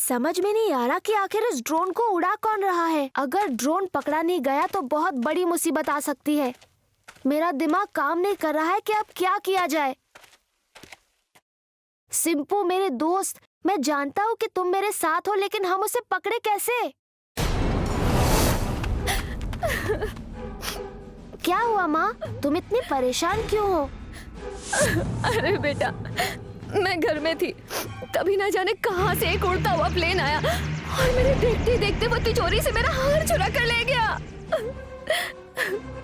समझ में नहीं आ रहा कि आखिर इस ड्रोन को उड़ा कौन रहा है। अगर ड्रोन पकड़ा नहीं गया तो बहुत बड़ी मुसीबत आ सकती है। मेरा दिमाग काम नहीं कर रहा है कि अब क्या किया जाए। सिंपू मेरे दोस्त, मैं जानता हूँ कि तुम मेरे साथ हो, लेकिन हम उसे पकड़े कैसे? क्या हुआ माँ, तुम इतनी परेशान क्यों हो? अरे बेटा, मैं घर में थी, तभी ना जाने कहां से एक उड़ता हुआ प्लेन आया और मेरे देखते देखते वो तिजोरी से मेरा हार चुरा कर ले गया।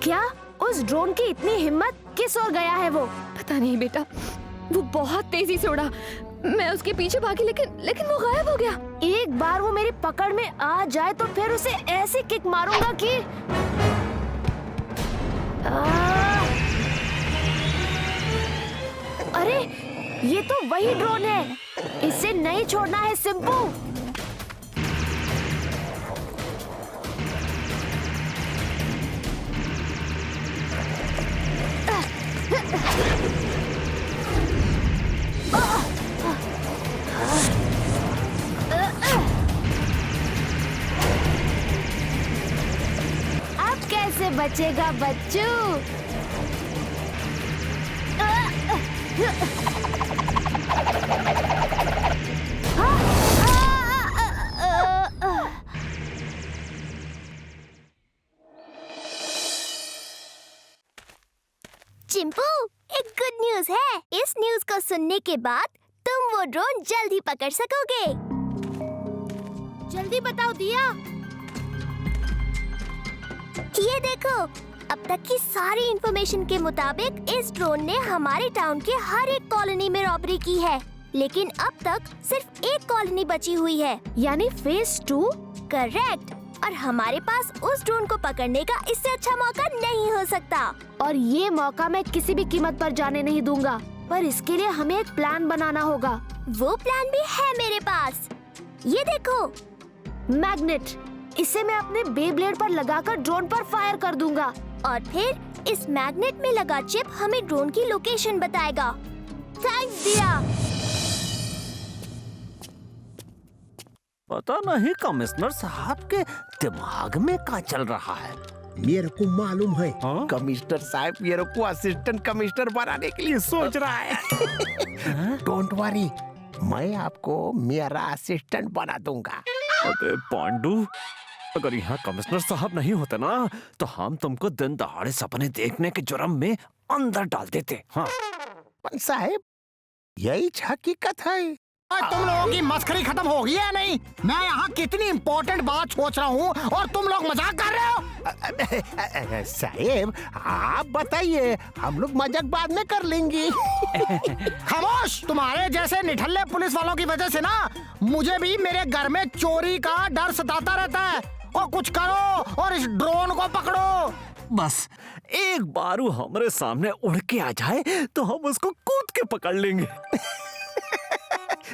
क्या उस ड्रोन की इतनी हिम्मत? किस ओर गया है वो? पता नहीं बेटा, वो बहुत तेजी से उड़ा। मैं उसके पीछे भागी, लेकिन वो गायब हो गया। एक बार वो मेरी पकड़ में आ जाए तो फिर उसे ऐसे किक मारूंगा कि अरे ये तो वही ड्रोन है, इसे नहीं छोड़ना है सिंपू। अब कैसे बचेगा बच्चू? चिंपू, एक गुड न्यूज है। इस न्यूज को सुनने के बाद तुम वो ड्रोन जल्द ही पकड़ सकोगे। जल्दी बताओ दिया। ये देखो, अब तक की सारी इंफॉर्मेशन के मुताबिक इस ड्रोन ने हमारे टाउन के हर एक कॉलोनी में रॉबरी की है, लेकिन अब तक सिर्फ एक कॉलोनी बची हुई है, यानी फेज 2। करेक्ट। और हमारे पास उस ड्रोन को पकड़ने का इससे अच्छा मौका नहीं हो सकता। और ये मौका मैं किसी भी कीमत पर जाने नहीं दूंगा, पर इसके लिए हमें एक प्लान बनाना होगा। वो प्लान भी है मेरे पास। ये देखो, मैग्नेट। इसे मैं अपने बेब्लेड पर लगाकर ड्रोन पर फायर कर दूंगा और फिर इस मैग्नेट में लगा चिप हमें ड्रोन की लोकेशन बताएगा। थैंक्स दिया। पता नहीं कमिश्नर साहब के दिमाग में क्या चल रहा है। मेरे को मालूम है। हाँ? कमिश्नर साहब मेरे को असिस्टेंट कमिश्नर बनाने के लिए सोच रहा है। डोंट वरी, मैं आपको मेरा असिस्टेंट बना दूंगा। अरे पांडू, अगर यहाँ कमिश्नर साहब नहीं होते ना तो हम तुमको दिन दहाड़े सपने देखने के जुर्म में अंदर डाल देते। हाँ साहब, यही हकीकत है। तुम लोगों की मस्करी खत्म हो गई है नहीं? मैं यहाँ कितनी इम्पोर्टेंट बात सोच रहा हूँ और तुम लोग मजाक कर रहे हो। साहब आप बताइए, हम लोग मजाक बाद में कर लेंगे। खामोश! तुम्हारे जैसे निठल्ले पुलिस वालों की वजह से ना मुझे भी मेरे घर में चोरी का डर सताता रहता है। और कुछ करो और इस ड्रोन को पकड़ो। बस एक बार वो हमारे सामने उड़ के आ जाए तो हम उसको कूद के पकड़ लेंगे।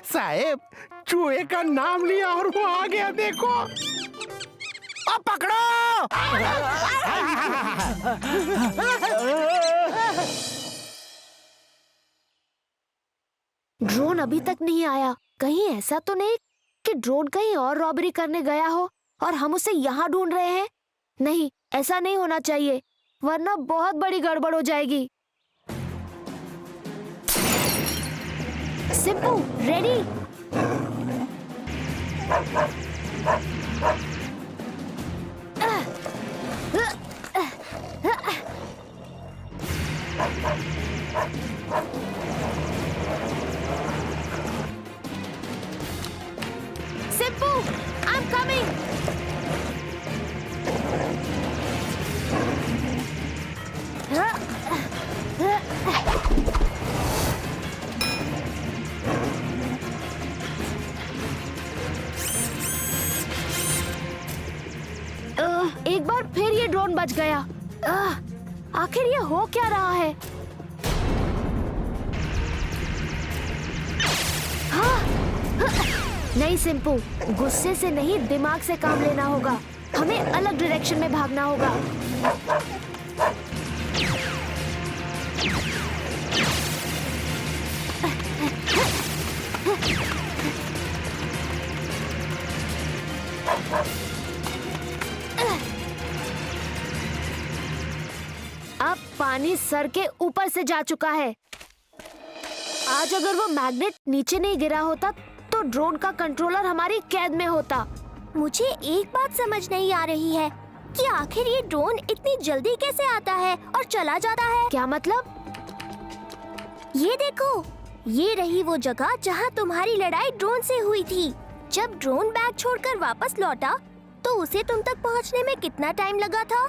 साहब, चूहे का नाम लिया और वो आ गया, देखो। अब पकड़ो। ड्रोन अभी तक नहीं आया। कहीं ऐसा तो नहीं कि ड्रोन कहीं और रॉबरी करने गया हो और हम उसे यहाँ ढूंढ रहे हैं? नहीं, ऐसा नहीं होना चाहिए, वरना बहुत बड़ी गड़बड़ हो जाएगी। सिंपू, रेडी? Simpu, I'm coming. एक बार फिर ये ड्रोन बच गया। आखिर ये हो क्या रहा है? नहीं सिंपू, गुस्से से नहीं दिमाग से काम लेना होगा। हमें अलग डायरेक्शन में भागना होगा। यानी सर के ऊपर से जा चुका है। आज अगर वो मैग्नेट नीचे नहीं गिरा होता तो ड्रोन का कंट्रोलर हमारी कैद में होता। मुझे एक बात समझ नहीं आ रही है कि आखिर ये ड्रोन इतनी जल्दी कैसे आता है और चला जाता है। क्या मतलब? ये देखो, ये रही वो जगह जहाँ तुम्हारी लड़ाई ड्रोन से हुई थी। जब ड्रोन बैग छोड़कर वापस लौटा तो उसे तुम तक पहुँचने में कितना टाइम लगा था?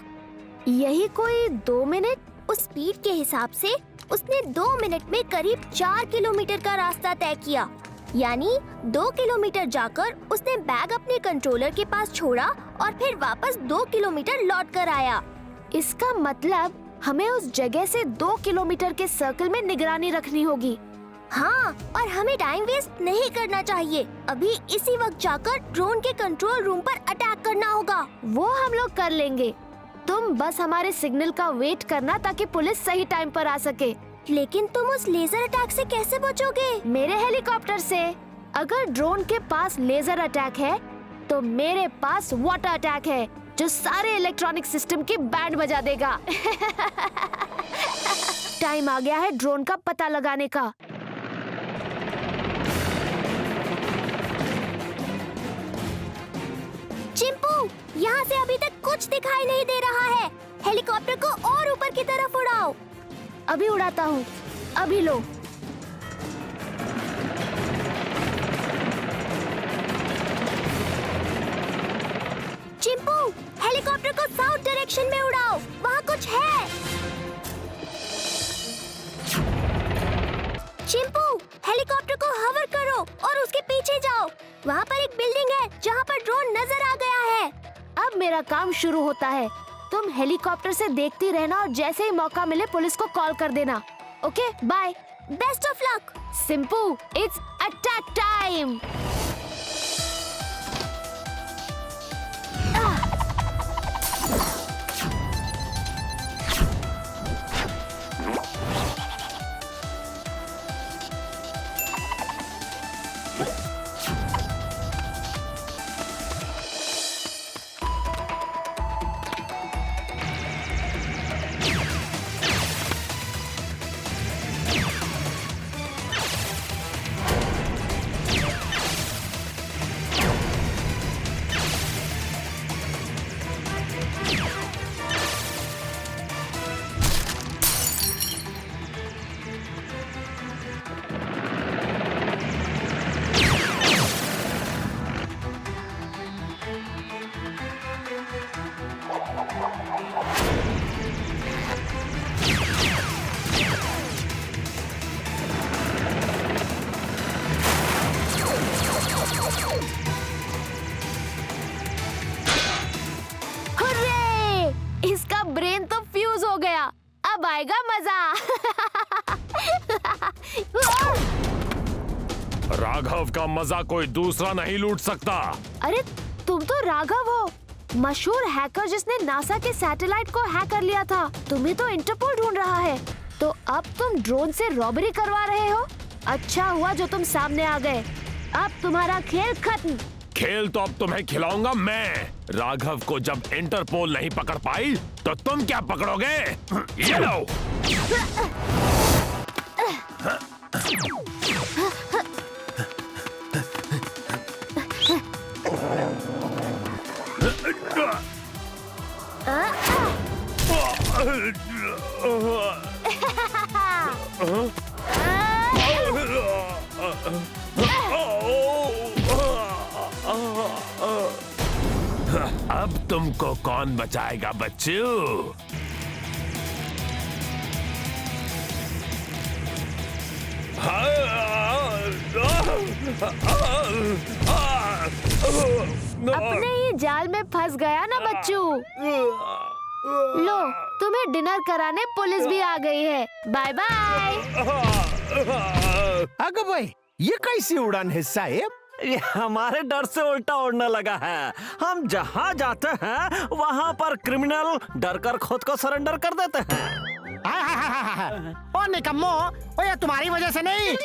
यही कोई 2 मिनट। उस स्पीड के हिसाब से उसने 2 मिनट में करीब 4 किलोमीटर का रास्ता तय किया। यानी 2 किलोमीटर जाकर उसने बैग अपने कंट्रोलर के पास छोड़ा और फिर वापस 2 किलोमीटर लौट कर आया। इसका मतलब हमें उस जगह से 2 किलोमीटर के सर्कल में निगरानी रखनी होगी। हाँ, और हमें टाइम वेस्ट नहीं करना चाहिए। अभी इसी वक्त जाकर ड्रोन के कंट्रोल रूम पर अटैक करना होगा। वो हम लोग कर लेंगे। तुम बस हमारे सिग्नल का वेट करना ताकि पुलिस सही टाइम पर आ सके। लेकिन तुम उस लेजर अटैक से कैसे बचोगे? मेरे हेलीकॉप्टर से। अगर ड्रोन के पास लेजर अटैक है तो मेरे पास वाटर अटैक है जो सारे इलेक्ट्रॉनिक सिस्टम की बैंड बजा देगा। टाइम आ गया है ड्रोन का पता लगाने का। चिंपू, यहाँ से अभी तक कुछ दिखाई नहीं दे रहा है। हेलीकॉप्टर को और ऊपर की तरफ उड़ाओ। अभी उड़ाता हूँ, अभी लो। चिंपू, हेलीकॉप्टर को साउथ डायरेक्शन में उड़ाओ, वहाँ कुछ है। चिंपू, हेलीकॉप्टर को हवर करो और उसके पीछे जाओ। वहाँ पर एक बिल्डिंग है जहाँ पर ड्रोन नजर आ गया है। अब मेरा काम शुरू होता है। तुम हेलीकॉप्टर से देखती रहना और जैसे ही मौका मिले पुलिस को कॉल कर देना। Okay, bye. Best of luck. Simpu, it's attack time. इसका ब्रेन तो फ्यूज हो गया। अब आएगा मजा। राघव का मजा कोई दूसरा नहीं लूट सकता। अरे तुम तो राघव हो, मशहूर हैकर जिसने नासा के सैटेलाइट को हैक कर लिया था। तुम्हें तो इंटरपोल ढूंढ रहा है, तो अब तुम ड्रोन से रॉबरी करवा रहे हो। अच्छा हुआ जो तुम सामने आ गए। अब तुम्हारा खेल खत्म। खेल तो अब तुम्हें खिलाऊंगा मैं। राघव को जब इंटरपोल नहीं पकड़ पाई तो तुम क्या पकड़ोगे? ये लो। अब तुमको कौन बचाएगा बच्चू? अपने ही जाल में फंस गया ना बच्चू। लो, तुम्हें डिनर कराने पुलिस भी आ गई है। Bye bye. अगो भाई, ये कैसी उड़ान है साहब? ये हमारे डर से उल्टा उड़ने लगा है। हम जहाँ जाते हैं वहाँ पर क्रिमिनल डर कर खुद को सरेंडर कर देते हैं। ओ निकम्मो, ओ ये तुम्हारी वजह से नहीं,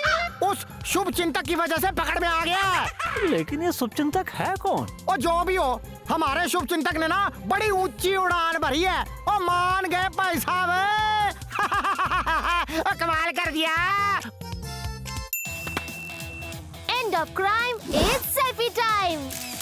उस शुभ चिंतक की वजह से पकड़ में आ गया। लेकिन ये शुभ चिंतक है कौन? और जो भी हो, हमारे शुभ चिंतक ने ना बड़ी ऊंची उड़ान भरी है और मान गए पैसा वे। कमाल कर दिया। End of crime is selfie time.